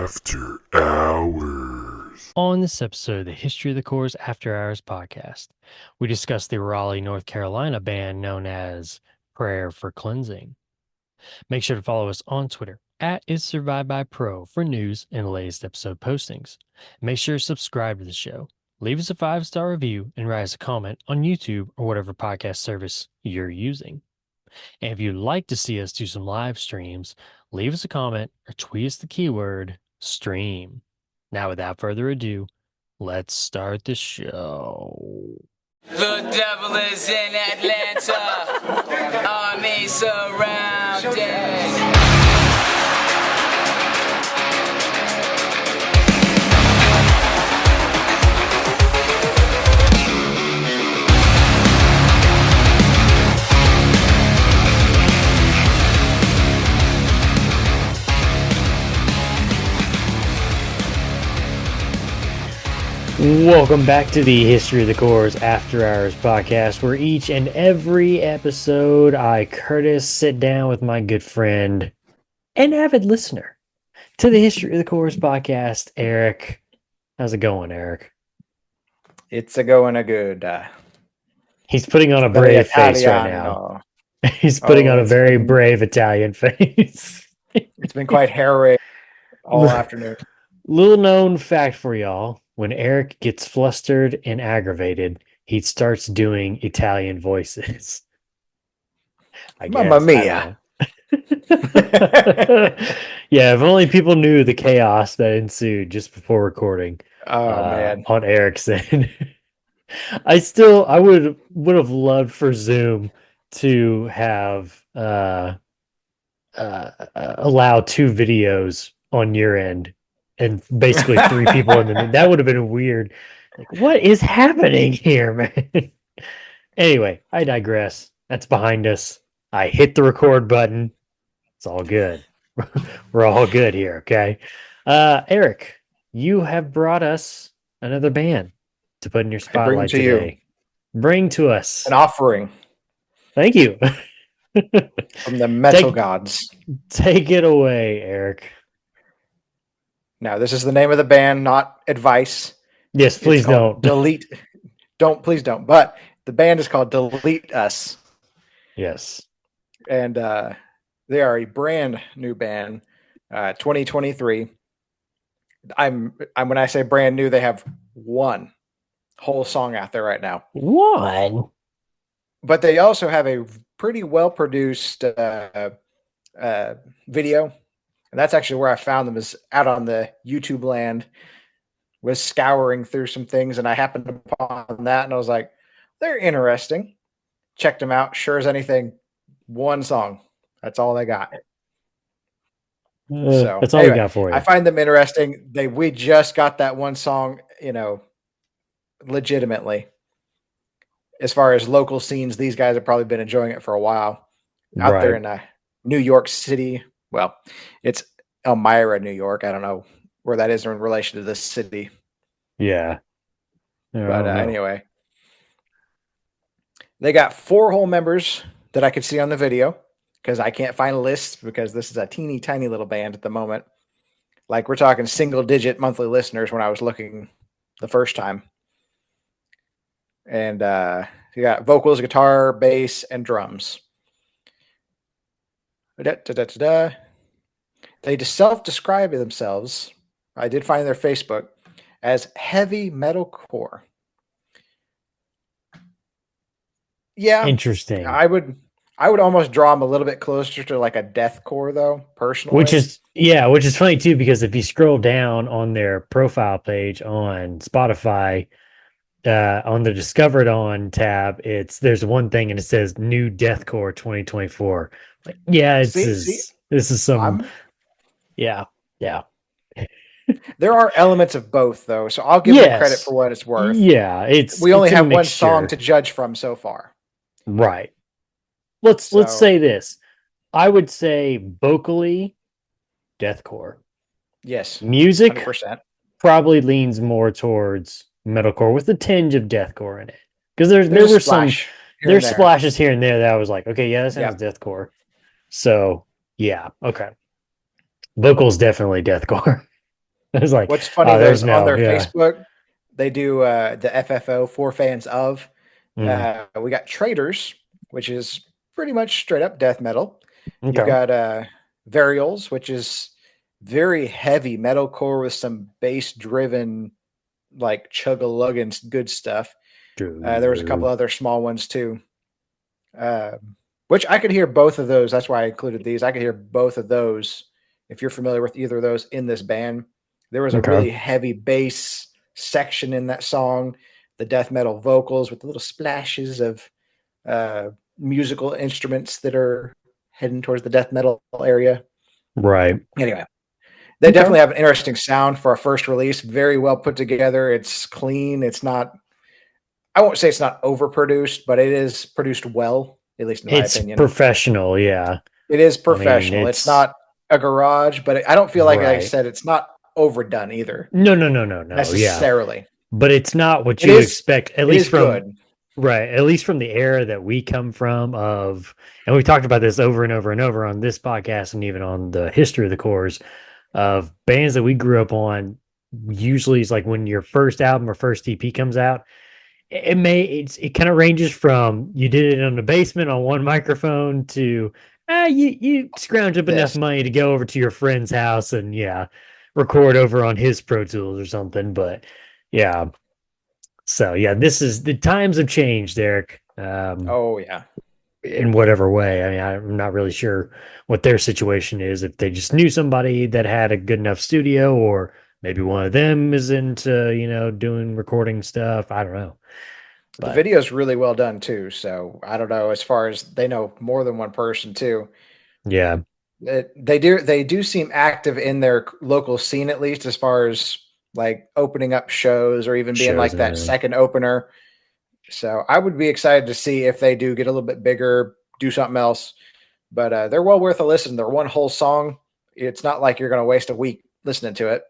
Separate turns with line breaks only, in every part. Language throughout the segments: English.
After Hours.
On this episode of the History of the Corps After Hours podcast, we discuss the Raleigh, North Carolina band known as Prayer for Cleansing. Make sure to follow us on Twitter at ItSurvivedByPro for news and latest episode postings. Make sure to subscribe to the show, leave us a 5-star review, and write us a comment on YouTube or whatever podcast service you're using. And if you'd like to see us do some live streams, leave us a comment or tweet us the keyword stream. Now, without further ado, let's start the show.
The devil is in Atlanta, army surrounded.
Welcome back to the History of the Corps After Hours podcast, where each and every episode I, Curtis, sit down with my good friend and avid listener to the History of the Corps podcast, Erik. How's it going, Erik?
It's a going a good.
He's putting on a brave face right now. He's putting on a very brave Italian face.
It's been quite harrowing all afternoon.
Little known fact for y'all. When Erik gets flustered and aggravated, he starts doing Italian voices.
Mamma mia.
Yeah, if only people knew the chaos that ensued just before recording.
Man.
On Erik's end. I would have loved for Zoom to have allow 2 videos on your end. And basically 3 people in the that would have been weird. Like, what is happening here, man? Anyway, I digress. That's behind us. I hit the record button. It's all good. We're all good here, okay? Erik, you have brought us another band to put in your spotlight today. Bring to us
an offering.
Thank you.
From the metal gods.
Take it away, Erik.
Now, this is the name of the band, not advice.
Yes, please don't.
Please don't. But the band is called Delete Us.
Yes.
And they are a brand new band, 2023. I'm when I say brand new, they have one whole song out there right now.
One.
But they also have a pretty well-produced video. And that's actually where I found them, is out on the YouTube land. Was scouring through some things, and I happened upon that, and I was like, they're interesting. Checked them out. Sure as anything, one song. That's all they got. So
that's all we got for you.
I find them interesting. We just got that one song, legitimately. As far as local scenes, these guys have probably been enjoying it for a while. Out there in New York City. Well, it's Elmira, New York. I don't know where that is in relation to this city.
Yeah.
But anyway, they got 4 whole members that I could see on the video, because I can't find a list, because this is a teeny tiny little band at the moment. Like, we're talking single-digit monthly listeners when I was looking the first time. And you got vocals, guitar, bass, and drums. They just self-describe themselves, I did find their Facebook, as heavy metalcore. Yeah.
Interesting.
I would almost draw them a little bit closer to like a deathcore, though, personally.
Which is funny too, because if you scroll down on their profile page on Spotify, on the Discovered On tab, there's one thing and it says New Deathcore 2024. Like, yeah, this is some. Yeah.
There are elements of both, though, so I'll give them credit for what it's worth.
Yeah,
we only have one song to judge from so far.
Right. Let's say this. I would say vocally, deathcore.
Yes.
Music
100%.
Probably leans more towards metalcore with a tinge of deathcore in it. Because there were some splashes here and there that I was like, okay, yeah, that sounds deathcore. So yeah, okay. Vocals definitely deathcore. I was like,
What's funny
oh,
though
there's
is on
no,
their
yeah.
Facebook, they do the FFO for fans of.
Mm,
We got Traders, which is pretty much straight up death metal. You've
okay.
got Varials, which is very heavy metalcore with some bass driven, like chug a lugging good stuff. There was a couple
True.
other small ones too, uh, which I could hear both of those. That's why I included these. I could hear both of those if you're familiar with either of those in this band. There was a
Okay.
really heavy bass section in that song, the death metal vocals with the little splashes of uh, musical instruments that are heading towards the death metal area.
Right.
Anyway, they
Okay.
definitely have an interesting sound for a first release. Very well put together. It's clean. It's not, I won't say it's not overproduced, but it is produced well, at least in my
It's
opinion.
professional, yeah.
It is
I mean,
professional. It's
it's
not a garage, but I don't feel like I
right.
said it's not overdone either
No, yeah.
necessarily.
But it's not what
It
you would
is
expect, at
it
least
is
from
good.
right, at least from the era that we come from of, and we talked about this over and over and over on this podcast and even on the history of the cores of bands that we grew up on. Usually it's like when your first album or first EP comes out, it kind of ranges from you did it in the basement on one microphone to you scrounge up enough
This.
money to go over to your friend's house and yeah, record over on his Pro Tools or something. But yeah, so yeah, this is the times have changed, Eric.
Oh yeah.
In whatever way. I mean, I'm not really sure what their situation is. If they just knew somebody that had a good enough studio, or maybe one of them is into, doing recording stuff. I don't know.
The
But
video is really well done too. So I don't know as far as they know more than one person too.
yeah,
They do seem active in their local scene at least as far as like opening up shows or even being
shows
like
and
that
everything.
second opener. So I would be excited to see if they do get a little bit bigger, do something else. But they're well worth a listen. They're one whole song. It's not like you're going to waste a week listening to it.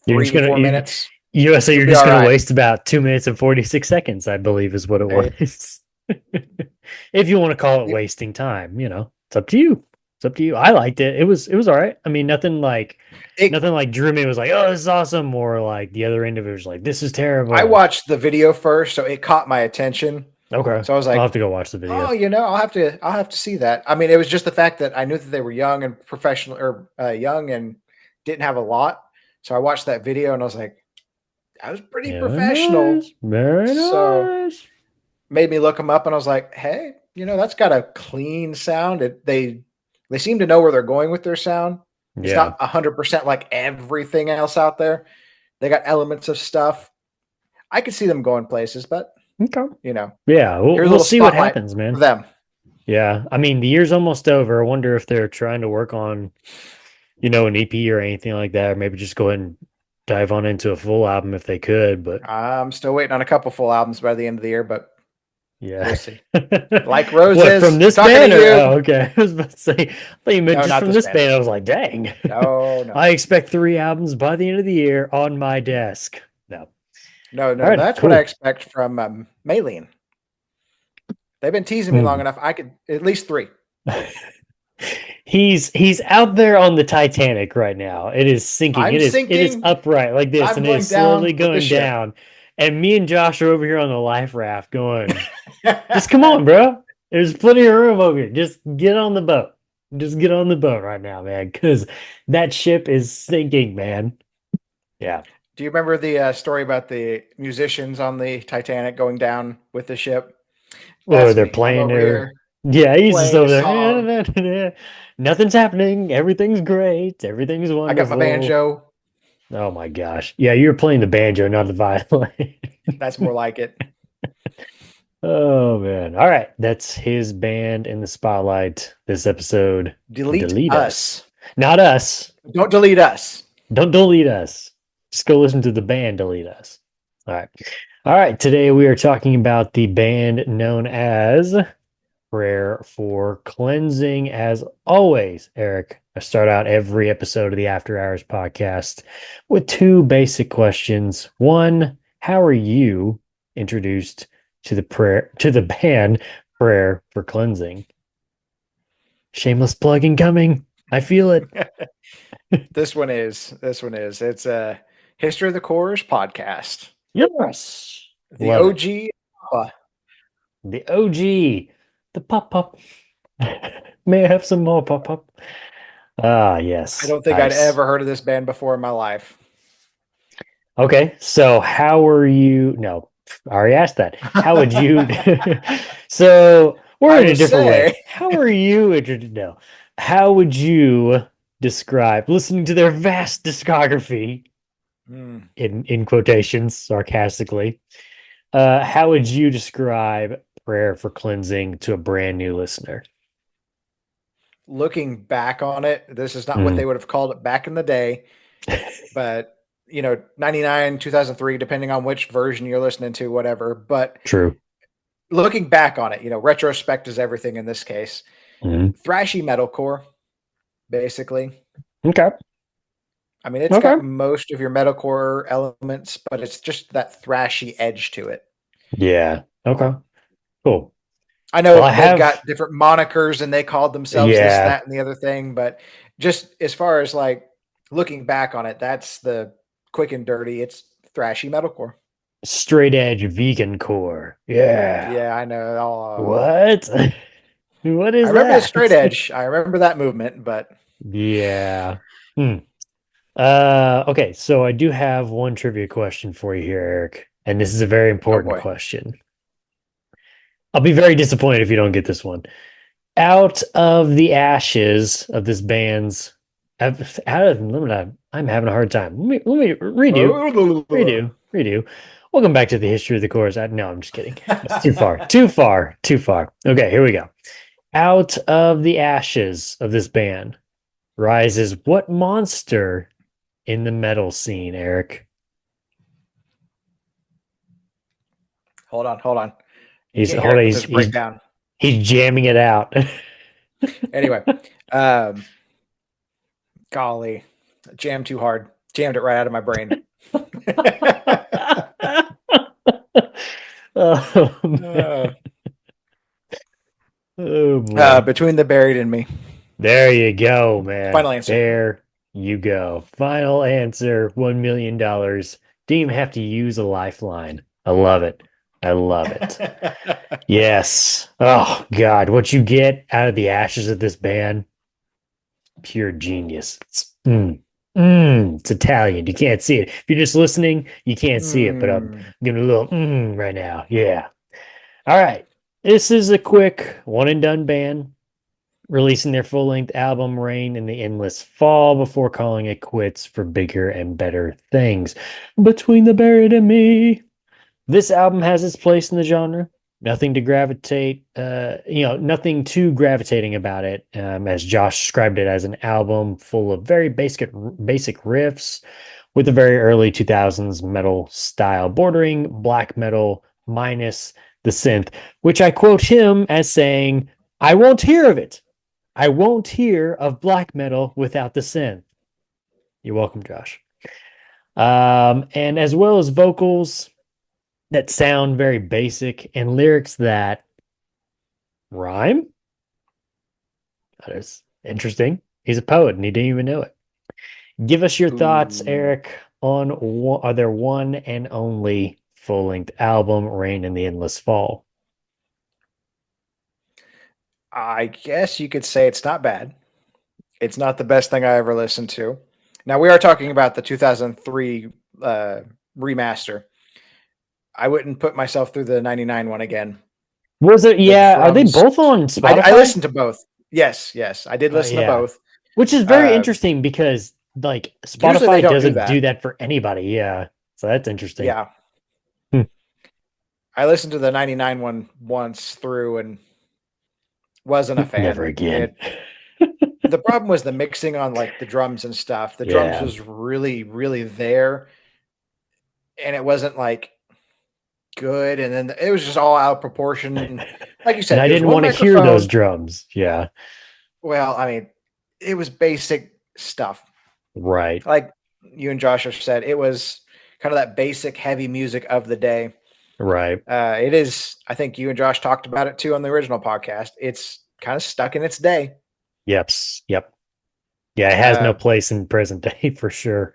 You're just
Three,
gonna
four
you,
minutes,
you say
you'll
you're
be
just
all
gonna
right.
waste about 2 minutes and 46 seconds, I believe, is what it
Hey,
was. If you want to call it wasting time, it's up to you. It's up to you. I liked it. It was all right. I mean,
it,
nothing like drew me. It was like, oh, this is awesome, or like the other end of it was like, this is
I
terrible.
watched the video first, so it caught my attention.
Okay,
So I was
I'll
like,
have to go watch the video.
oh, I'll have to see that. I mean, it was just the fact that I knew that they were young and professional or young and didn't have a lot. So I watched that video and I was like, I was pretty
Yeah, nice,
professional.
very
So
nice.
made me look them up and I was like, hey, that's got a clean sound. They seem to know where they're going with their sound. It's
Yeah.
not 100% like everything else out there. They got elements of stuff. I could see them going places, but
Okay.
you know,
Yeah, we'll
here's a
we'll
little
see what
spotlight
happens,
for
man.
them.
Yeah, I mean, the year's almost over. I wonder if they're trying to work on, an EP or anything like that, or maybe just go ahead and dive on into a full album if they could. But
I'm still waiting on a couple full albums by the end of the year, but we'll
yeah,
see. Like
what from
roses, I'm
this
talking to
band? Or
you.
oh, okay, I was about to say, I thought you meant
No,
just
not
from
this
this
band.
band. I was like, dang,
No, no,
I expect 3 albums by the end of the year on my desk. No,
no,
all
no.
right,
That's what I
cool.
expect from Maylene. They've been teasing me long
Mm.
enough. I could at least three.
He's out there on the Titanic right now. It is sinking.
I'm
It is
sinking.
upright like this,
I'm
and it
going
is slowly
down with the
going
ship.
down. And me and Josh are over here on the life raft going, just come on, bro. There's plenty of room over here. Just get on the boat. Just get on the boat right now, man, because that ship is sinking, man. Yeah.
Do you remember the story about the musicians on the Titanic going down with the ship?
Or
That's
they're
me. I'm
playing
over
their,
here
yeah, he's just
playing a
over
song.
there. Nothing's happening. Everything's great. Everything's
I got my
wonderful.
banjo.
Oh my gosh. Yeah, you're playing the banjo, not the violin.
That's more like it.
Oh man. All right. That's his band in the spotlight this episode.
Delete
Delete us.
us.
Not us.
Don't delete us.
Don't delete us. Just go listen to the band Delete Us. All right. All right. Today we are talking about the band known as Prayer for Cleansing. As always, Eric, I start out every episode of the After Hours podcast with two basic questions. One, how are you introduced to the band Prayer for Cleansing? Shameless plug incoming. I feel it.
This one is. It's a History of the Cores podcast.
Yes.
The
Love it.
OG.
The OG. The pop pop. May I have some more pop pop? Ah, yes.
I don't think I'd
Nice.
ever heard of this band before in my life.
Okay, so how are you? No, I already asked that. How would you? So we're
I
in a
would
different way.
say-
How are you? No, how would you describe listening to their vast discography
Hmm.
in quotations sarcastically? How would you describe Prayer for Cleansing to a brand new listener?
Looking back on it, this is not what they would have called it back in the day, but 99, 2003, depending on which version you're listening to, whatever. But
True.
looking back on it, retrospect is everything in this case.
Mhm.
Thrashy metalcore, basically.
Okay.
I mean, it's
Okay.
got most of your metalcore elements, but it's just that thrashy edge to it.
Yeah. Okay. Cool.
I know
Well, I
they've
have.
got different monikers and they called themselves this,
Yeah.
that, and the other thing, but just as far as like looking back on it, that's the quick and dirty. It's thrashy metalcore.
Straight edge vegan core. Yeah.
Yeah, I know.
What? What
I
is
remember the straight
that?
edge. I remember that movement, but
Yeah. Hmm. Okay, so I do have one trivia question for you here, Eric, and this is a very
oh
important
boy.
question. I'll be very disappointed if you don't get this one. Out of the ashes of this band's I'm having a hard time. Let me redo. Welcome back to the history of the chorus. No, I'm just kidding. That's too far. Too far. Too far. Okay, here we go. Out of the ashes of this band rises what monster in the metal scene, Eric?
Hold on. You
He's
can't hear
hold
it,
on,
but there's a breakdown.
he's jamming it out.
Anyway, golly, jammed too hard. Jammed it right out of my brain.
Oh, man. Oh boy.
Between the buried and me.
There you go, man.
Final answer.
There you go. Final answer, $1 million. Didn't even have to use a lifeline. I love it. I love it. Yes. Oh, God. What you get out of the ashes of this band, pure genius. It's Italian. You can't see it. If you're just listening, you can't see it, but I'm giving a little right now. Yeah. All right. This is a quick one and done band, releasing their full length album Rain in the Endless Fall before calling it quits for bigger and better things. Between the Buried and Me. This album has its place in the genre. Nothing to gravitate, nothing too gravitating about it. As Josh described it as an album full of very basic riffs with a very early 2000s metal style, bordering black metal minus the synth, which I quote him as saying, I won't hear of it. I won't hear of black metal without the synth. You're welcome, Josh. And as well as vocals that sound very basic and lyrics that rhyme. That is interesting. He's a poet and he didn't even know it. Give us your thoughts, Eric, on their one and only full-length album, Rain in the Endless Fall.
I guess you could say it's not bad. It's not the best thing I ever listened to. Now, we are talking about the 2003 remaster. I wouldn't put myself through the 99 one again.
Was it? Yeah. Are they
drums-
both on Spotify?
I listened to both. Yes. I did listen to both.
Which is very interesting because like
usually
Spotify
they don't do
doesn't
that.
do that for anybody. Yeah. So that's interesting.
Yeah. I listened to the 99 one once through and wasn't a fan.
Never again.
The problem was the mixing on like the drums and stuff. The drums was really, really there. And it wasn't like good. And then it was just all out of proportion. Like you said,
And I didn't want to hear those drums. Yeah.
Well, I mean, it was basic stuff.
Right.
Like you and Josh have said, it was kind of that basic heavy music of the day.
Right.
It is, I think you and Josh talked about it too on the original podcast. It's kind of stuck in its day.
Yep. Yeah, it has no place in present day for sure.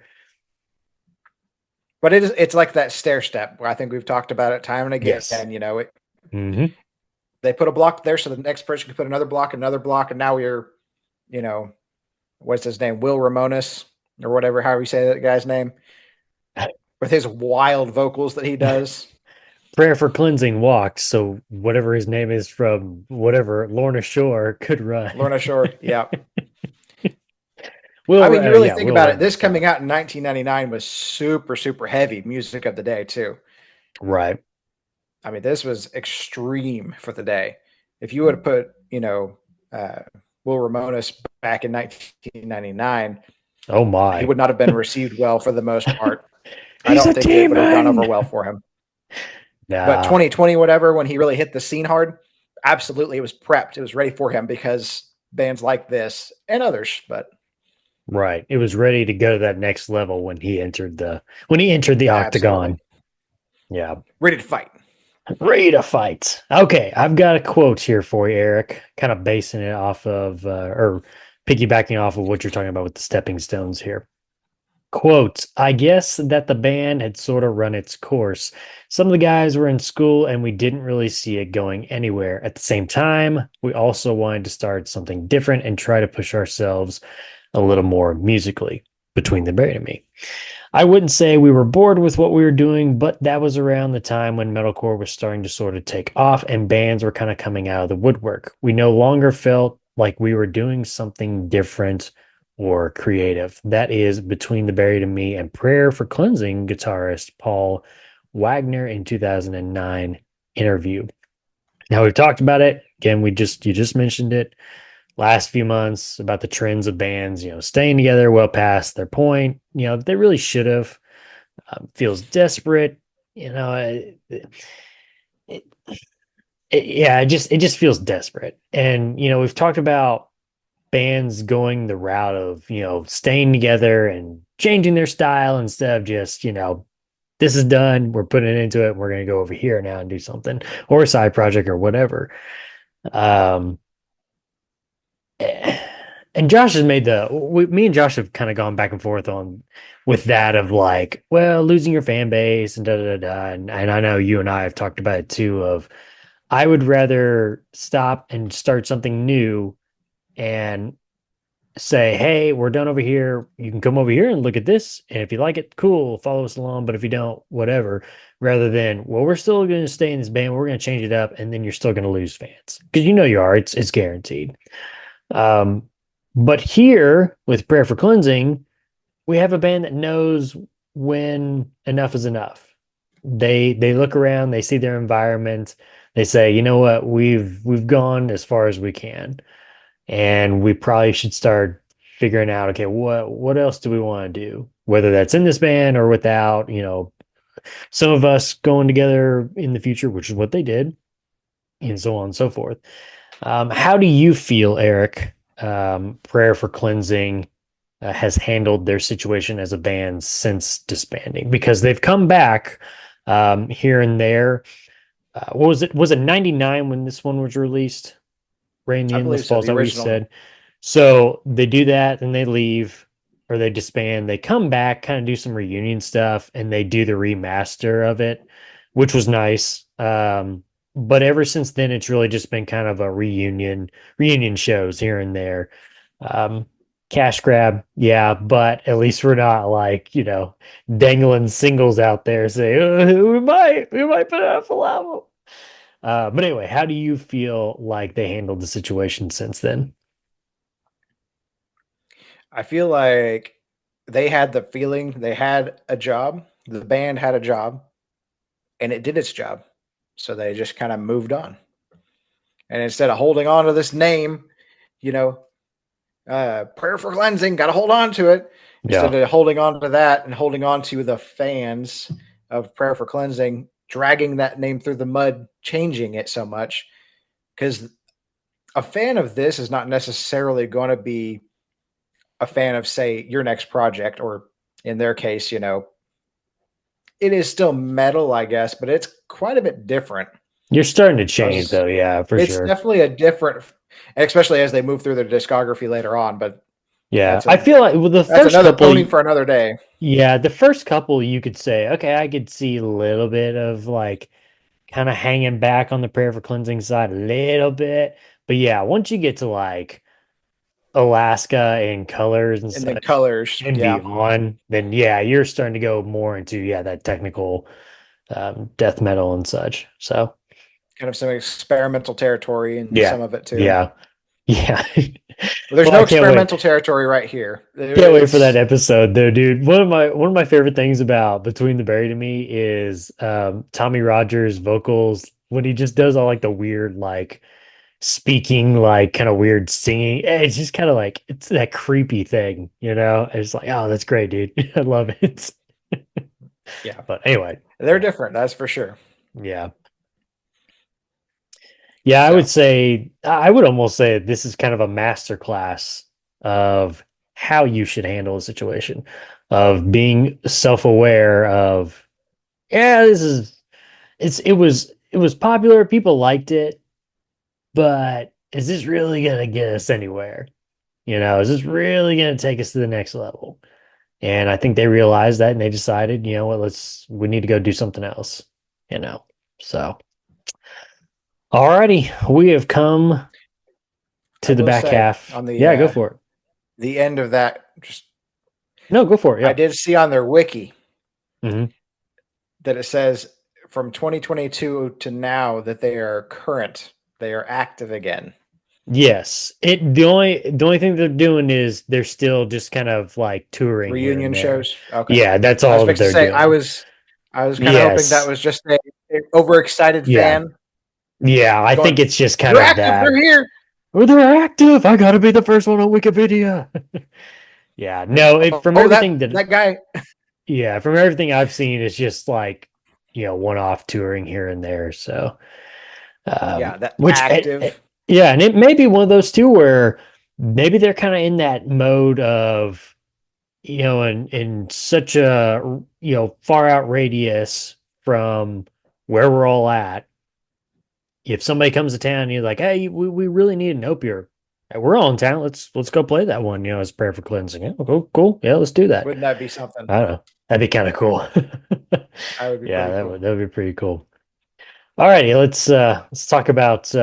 But it's like that stair step where I think we've talked about it time and again.
Yes.
You know,
Hmm.
they put a block there so the next person can put another block, and now we're, you know, what's his name? Will Ramones or whatever, however you say that guy's name, with his wild vocals that he does.
Prayer for Cleansing walked, so whatever his name is from whatever Lorna Shore could run.
Lorna Shore, yeah.
Will,
I mean, you really
yeah,
think
Will
about it.
run
This
this
coming
one.
out in 1999 was super, super heavy music of the day too.
Right.
I mean, this was extreme for the day. If you would have put, uh, Will Ramones back in 1999,
Oh
he
my.
would not have been received well for the most part. I
He's
don't
a
think it would have gone over
demon.
well for him. But
Nah.
2020, whatever, when he really hit the scene hard, absolutely, it was prepped. It was ready for him because bands like this and others, but
Right. It was ready to go to that next level when he entered the
absolutely
octagon. Yeah.
ready to fight.
Ready to fight. Okay, I've got a quote here for you, Eric. Kind of basing it off of or piggybacking off of what you're talking about with the stepping stones here. Quote, I guess that the band had sort of run its course. Some of the guys were in school and we didn't really see it going anywhere. At the same time, we also wanted to start something different and try to push ourselves a little more musically between the Barry and me. I wouldn't say we were bored with what we were doing, but that was around the time when metalcore was starting to sort of take off and bands were kind of coming out of the woodwork. We no longer felt like we were doing something different or creative. That is between the Buried and Me and Prayer for Cleansing guitarist Paul Wagner in 2009 interview. Now we've talked about it. Again, you just mentioned it last few months about the trends of bands, staying together well past their point. They really should have. Feels desperate. It, yeah, it just feels desperate. And we've talked about bands going the route of staying together and changing their style instead of just this is done. We're putting it into it. We're going to go over here now and do something or a side project or whatever. Um, and Josh has made me and Josh have kind of gone back and forth on with that of like, well, losing your fan base and da da da da. And I know you and I have talked about it too. Of I would rather stop and start something new and say, hey, we're done over here. You can come over here and look at this. And if you like it, cool, follow us along. But if you don't, whatever, rather than, well, we're still going to stay in this band. We're going to change it up. And then you're still going to lose fans because you are. It's guaranteed. Um, but here with Prayer for Cleansing, we have a band that knows when enough is enough. They look around, they see their environment, they say, you know what, we've gone as far as we can, and we probably should start figuring out, okay, what else do we want to do? Whether that's in this band or without, some of us going together in the future, which is what they did, and so on and so forth. How do you feel, Eric? Prayer for Cleansing has handled their situation as a band since disbanding because they've come back here and there. What was it? Was it 99 when this one was released? Rain the
I
Endless
believe so.
Falls,
The
that what you
original.
said? So they do that and they leave or they disband. They come back, kind of do some reunion stuff, and they do the remaster of it, which was nice. But ever since then, it's really just been kind of a reunion shows here and there. Um, Cash grab, yeah, but at least we're not like, dangling singles out there saying, we might put out a full album. But anyway, how do you feel like they handled the situation since then?
I feel like they had the feeling they had a job. The band had a job, and it did its job. So they just kind of moved on. And instead of holding on to this name, you know, prayer for cleansing, got to hold on to it.
Yeah.
Instead of holding on to that and holding on to the fans of prayer for cleansing, dragging that name through the mud, changing it so much. Because a fan of this is not necessarily going to be a fan of, say, your next project, or in their case, it is still metal, I guess, but it's quite a bit different.
You're starting to change though, yeah, for
It's
sure.
definitely a different, especially as they move through their discography later on. But
Yeah,
That's
I feel like with the
that's
first
another
couple,
pony for another day.
yeah, the first couple you could say, okay, I could see a little bit of like kind of hanging back on the prayer for cleansing side a little bit. But yeah, once you get to like Alaska and colors and
And then
such
colors,
and
yeah,
beyond, then yeah, you're starting to go more into that technical death metal and such. So
kind of some experimental territory and
yeah,
some of it too.
yeah, yeah.
Well, there's
Well,
no
I can't wait.
experimental territory right here.
Can't wait for that
It's
episode though, dude. One of my favorite things about Between the Buried and Me is Tommy Rogers' vocals when he just does all like the weird like speaking like kind of weird singing. It's just kind of like it's that creepy thing, you know? It's like, oh, that's great, dude. I love it.
yeah,
But anyway,
they're
yeah,
different, that's for sure.
yeah. Yeah, I would
So
say I would almost say this is kind of a master class of how you should handle a situation, of being self-aware of, yeah, it was popular, people liked it, but is this really gonna get us anywhere? You know, is this really gonna take us to the next level? And I think they realized that and they decided, you know what, we need to go do something else, you know. So alrighty, we have come
I
to the
will
back
say
half.
on
Yeah, go for it.
the end of that, just
No, go for it.
I
Yeah.
did see on their wiki
Hmm.
that it says from 2022 to now that they are current, they are active again.
Yes. The only thing they're doing is they're still just kind of like touring here and
Reunion
there.
shows. Okay.
Yeah, that's
I was
all that
fixing to
they're
say
doing.
I was kind of hoping that
Yes.
was just a overexcited
Yeah.
fan
Yeah. I think
going,
it's just kind
they're
of
active,
that.
they're here.
Oh, they're active. I gotta be the first one on Wikipedia. Yeah. No, from
Oh,
everything that
that guy.
yeah, from everything I've seen, it's just like, one-off touring here and there. So
Yeah, that
which
active.
yeah, and it may be one of those too where maybe they're kind of in that mode of in such a far out radius from where we're all at. If somebody comes to town and you're like, hey, we really need an opium. Hey, we're all in town. Let's go play that one, as prayer for cleansing. Yeah, cool. Yeah, let's do that.
Wouldn't that be something?
I don't know. That'd be kind of cool.
That would be
Yeah,
pretty
that
cool.
would be pretty cool. All righty, let's talk about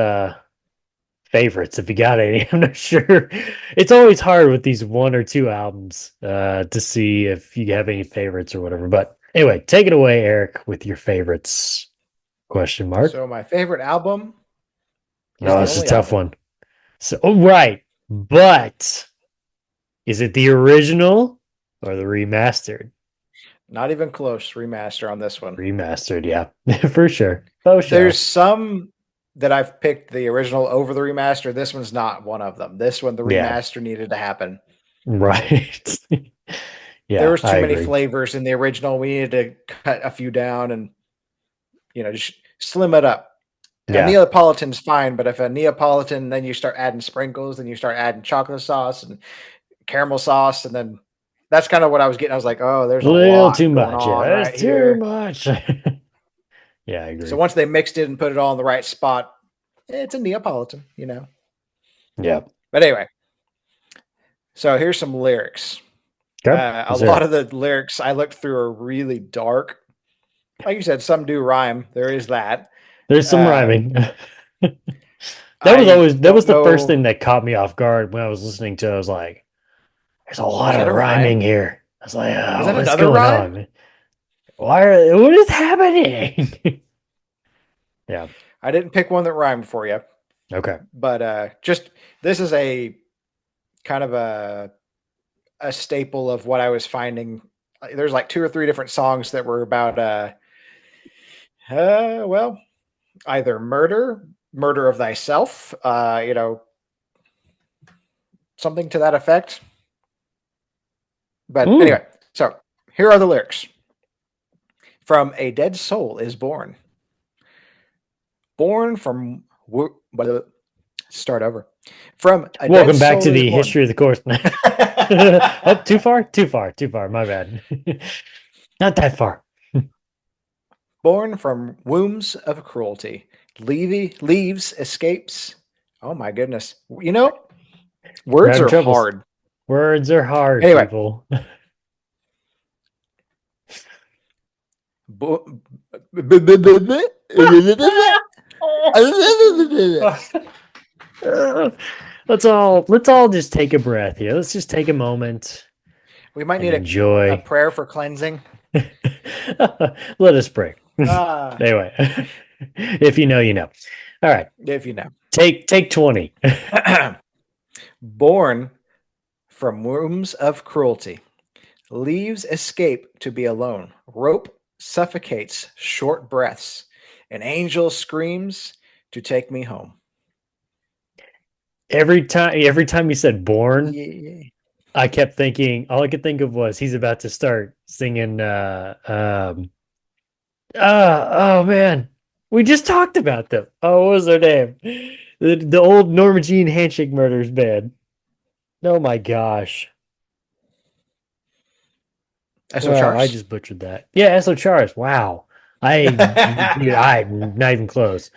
favorites if you got any. I'm not sure. It's always hard with these one or two albums to see if you have any favorites or whatever. But anyway, take it away, Eric, with your favorites. Question mark.
So my favorite album is
No,
the
this is a
only
tough
album.
one. So, oh, right, but is it the original or the remastered?
Not even close remaster on this one.
Remastered, yeah, for sure. Oh, sure.
There's some that I've picked the original over the remaster. This one's not one of them. This one, the
Yeah,
remaster needed to happen.
right.
There
Yeah,
was
I
too many
agree.
flavors in the original. We needed to cut a few down and just slim it up. A
Yeah,
Neapolitan's fine, but if a Neapolitan, then you start adding sprinkles, then you start adding chocolate sauce and caramel sauce, and then that's kind of what I was getting. I was like, oh, there's
a
a
little
lot
too
going
much.
on
Yeah,
right
it's too
here.
much. Yeah, I
So
agree.
once they mixed it and put it all in the right spot, it's a Neapolitan.
Yeah.
But anyway, so here's some lyrics.
Okay.
A lot of the lyrics I looked through are really dark. Like you said, some do rhyme. There is that.
There's some
Uh,
rhyming.
I
That was
don't
the first
know.
thing that caught me off guard when I was listening to it. I was like, there's a
Was
lot of
that a
rhyming
rhyme?
here. I was like,
Was
oh,
that
what's
another
going
rhyme?
on? What is happening? Yeah.
I didn't pick one that rhymed for you,
Okay.
but just this is a kind of a staple of what I was finding. There's like two or three different songs that were about well, either murder of thyself, something to that effect. But
Mm.
anyway, so here are the lyrics. From a dead soul is born. Born from start over. From a dead
Welcome back
soul
to
is
the
born.
history of the course. Oh, too far? Too far. Too far. My bad. Not that far.
Born from wombs of cruelty. Leaves, escapes. Oh my goodness. Words
We're having
are
troubles.
hard.
Words are hard,
Anyway.
people. Let's all just take a breath here. Let's just take a moment
We might
and
need a
enjoy.
prayer for cleansing.
Let us pray.
Ah,
Anyway, if you know, you know. All right,
if you know.
take 20.
Born from wombs of cruelty, leaves escape to be alone. Rope suffocates short breaths. An angel screams to take me home.
Every time you said born,
Yeah.
I kept thinking, all I could think of was he's about to start singing oh man. We just talked about them. Oh, what was their name? The old Norma Jean Handshake Murders band. Oh my gosh.
So
Well, I
Charles?
just butchered that. Yeah, S.O. Chars. Wow. Dude, I'm not even close.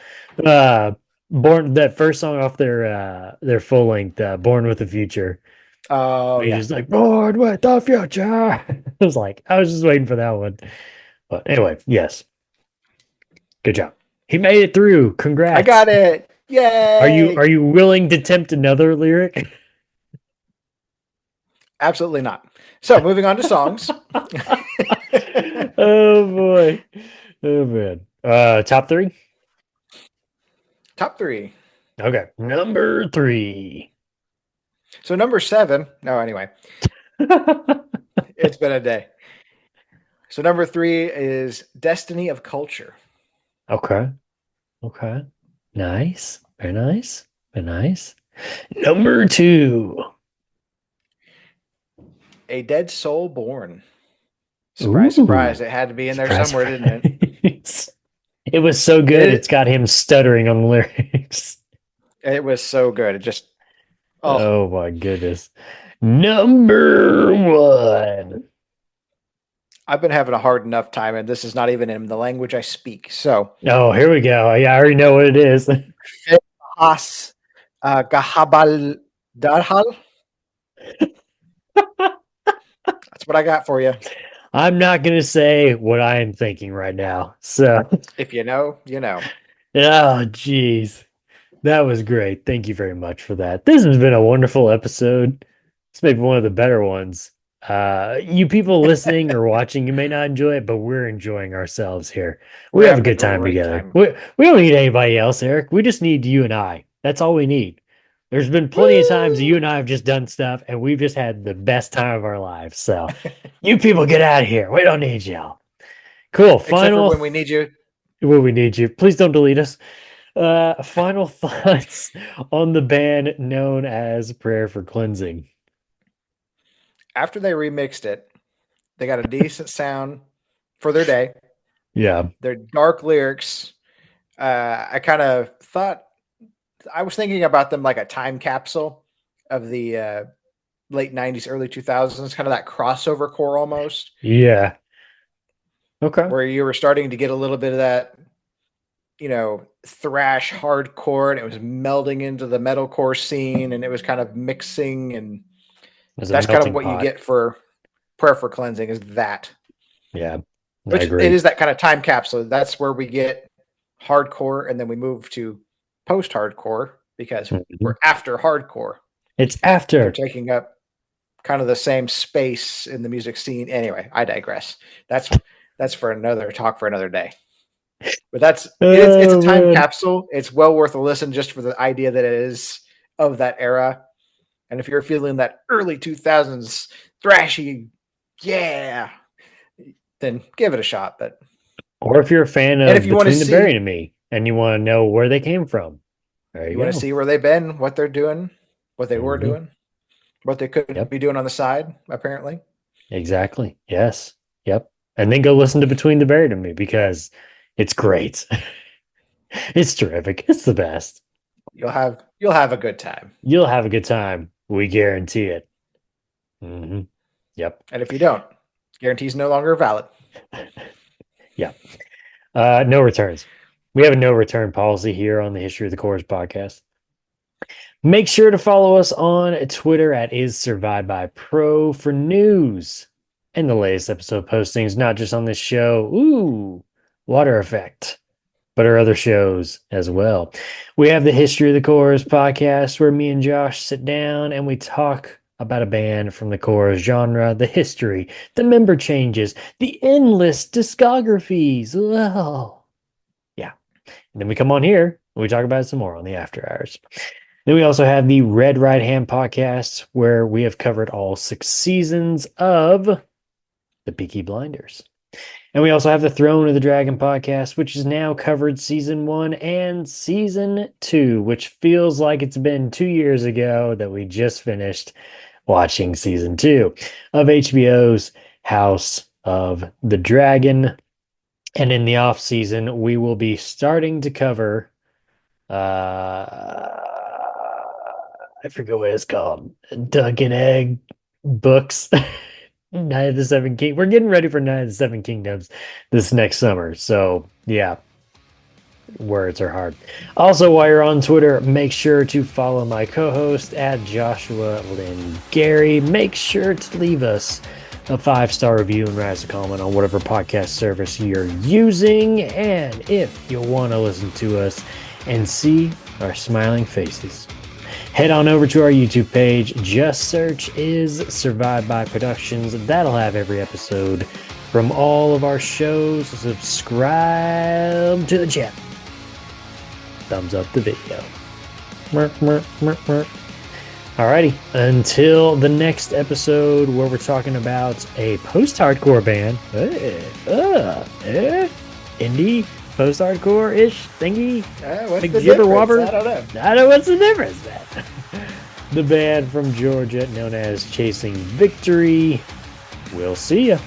Uh Born, that first song off their full length, Born with the Future.
Oh
He's
yeah.
just like, Born with the Future. I was just waiting for that one. But anyway, yes. Good job. He made it through. Congrats.
I got it. Yay!
Are you willing to attempt another lyric?
Absolutely not. So moving on to songs.
Oh boy. Oh man. Top three?
Top 3.
Okay. Number 3.
So number 7. No, anyway, it's been a day. So number 3 is Destiny of Culture.
Okay. Okay. Nice. Very nice. Very nice. Number 2.
A Dead Soul Born. Surprise, surprise.
Ooh.
It had to be in there
Surprise,
somewhere, didn't it?
surprise. It was so good.
It-
It's got him stuttering on the lyrics.
It was so good. It just, oh,
Oh my goodness. Number 1.
I've been having a hard enough time, and this is not even in the language I speak. So,
Oh, here we go. Yeah, I already know what it is.
As Gahabal Darhal. That's what I got for you.
I'm not going to say what I am thinking right now. So,
If you know, you know.
oh, geez. That was great. Thank you very much for that. This has been a wonderful episode. It's maybe one of the better ones. You people listening or watching, you may not enjoy it, but we're enjoying ourselves here. We
We're
have a
having a
good time
great
together.
time.
We don't need anybody else, Eric. We just need you and I. That's all we need. There's been plenty of times that you and I have just done stuff, and we've just had the best time of our lives. So, you people get out of here. We don't need y'all. Cool.
Except for
Final
when we need you.
when we need you. Please don't delete us. Final thoughts on the band known as Prayer for Cleansing.
After they remixed it, they got a decent sound for their day.
Yeah.
Their dark lyrics. I kind of thought, I was thinking about them like a time capsule of the late 90s, early 2000s, kind of that crossover core almost,
Yeah. Okay.
where you were starting to get a little bit of that, thrash hardcore, and it was melding into the metalcore scene, and it was kind of mixing, and
As a
that's kind of
melting
what you
pot.
get for Prayer for Cleansing is that.
Yeah. I
Which
agree.
it is that kind of time capsule. That's where we get hardcore, and then we move to post-hardcore because
Mhm.
we're after hardcore.
It's
They're
after.
taking up kind of the same space in the music scene. Anyway, I digress. That's for another talk for another day. But it's a
Oh,
time
man.
capsule. It's well worth a listen just for the idea that it is of that era. And if you're feeling that early 2000s thrashy, yeah, then give it a shot. But
Or if you're a fan
and
of
if you want to
Between the
see,
Buried and Me and you want to know where they came from, there you
you want
go.
to see where they've been, what they're doing, what they were
Mhm.
doing, what they could
Yep.
be doing on the side, apparently.
Exactly. Yes. Yep. And then go listen to Between the Buried and Me because it's great. It's terrific. It's the best.
You'll have a good time.
You'll have a good time. We guarantee it. Hmm. Yep.
And if you don't, guarantee's no longer valid.
Yeah. No returns. We have a no return policy here on the History of the Chorus podcast. Make sure to follow us on Twitter at @IsSurvivedByPro for news and the latest episode postings, not just on this show. Ooh, Water Effect, but our other shows as well. We have the History of the Chorus podcast where me and Josh sit down and we talk about a band from the chorus genre, the history, the member changes, the endless discographies. Well, yeah. And then we come on here and we talk about it some more on the After Hours. Then we also have the Red Right Hand podcast where we have covered all 6 seasons of The Peaky Blinders. And we also have the Throne of the Dragon podcast, which has now covered season 1 and season 2, which feels like it's been 2 years ago that we just finished watching season 2 of HBO's House of the Dragon. And in the off season, we will be starting to cover I forget what it's called. Duck and Egg books. Night of the Seven Kingdoms. We're getting ready for Night of the Seven Kingdoms this next summer. So, yeah. Words are hard. Also, while you're on Twitter, make sure to follow my co-host at Joshua Lynn Gary. Make sure to leave us a 5-star review and write us a comment on whatever podcast service you're using. And if you want to listen to us and see our smiling faces, head on over to our YouTube page. Just search Is Survived by Productions. That'll have every episode from all of our shows. Subscribe to the channel. Thumbs up the video. Alrighty, until the next episode where we're talking about a post-hardcore band. Indie, post-hardcore-ish thingy.
What's
Big
the
jibber
difference?
wobber?
I don't know.
I don't know what's the difference, man. The band from Georgia known as Chasing Victory. We'll see ya.